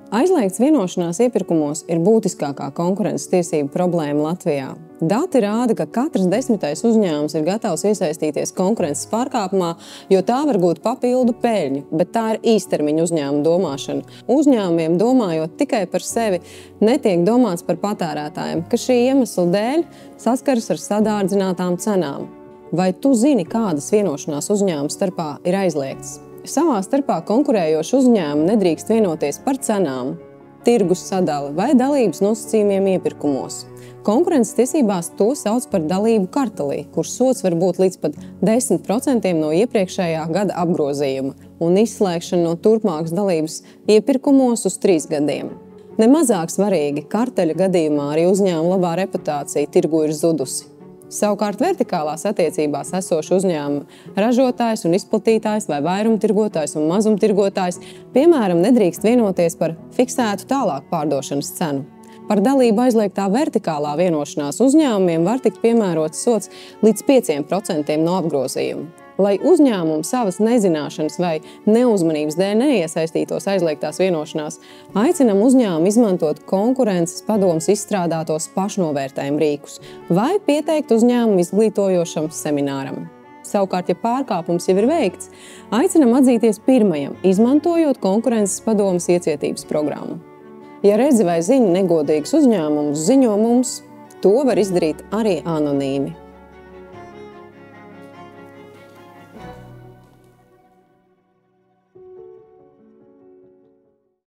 Aizliegts vienošanās iepirkumos ir būtiskākā konkurences tiesību problēma Latvijā. Dati rāda, ka katrs 10. uzņēmums ir gatavs iesaistīties konkurences pārkāpumā, jo tā var gūt papildu peļņu, bet tā ir īstermiņa uzņēmuma domāšana. Uzņēmumiem domājot tikai par sevi, netiek domāts par patērētājiem, ka šī iemesla dēļ saskaras ar sadārdzinātām cenām. Vai tu zini, kādas vienošanās uzņēmumu starpā ir aizliegtas? Savā starpā konkurējoši uzņēmumi nedrīkst vienoties par cenām, tirgus sadali vai dalības nosacījumiem iepirkumos. Konkurences tiesībās to sauc par dalību kartelī, kur sods var būt līdz pat 10% no iepriekšējā gada apgrozījuma un izslēgšana no turpmākas dalības iepirkumos uz 3 gadiem. Nemazāk svarīgi, karteļa gadījumā arī uzņēmuma labā reputācija tirgu ir zudusi. Savukārt vertikālās attiecībās esoši uzņēmuma ražotājs un izplatītājs vai vairumtirgotājs un mazumtirgotājs, piemēram, nedrīkst vienoties par fiksētu tālāk pārdošanas cenu. Par dalību aizliegtā vertikālā vienošanās uzņēmumiem var tikt piemērots sods līdz 5% no apgrozījuma. Lai uzņēmumi savas nezināšanas vai neuzmanības dēļ neiesaistītos aizliegtās vienošanās, aicinam uzņēmumu izmantot konkurences padomes izstrādātos pašnovērtējumu rīkus vai pieteikt uzņēmumu izglītojošam semināram. Savukārt, ja pārkāpums jau ir veikts, aicinam atzīties pirmajam, izmantojot konkurences padomes iecietības programmu. Ja redzi vai zini negodīgus uzņēmumus, ziņo mums, to var izdarīt arī anonīmi.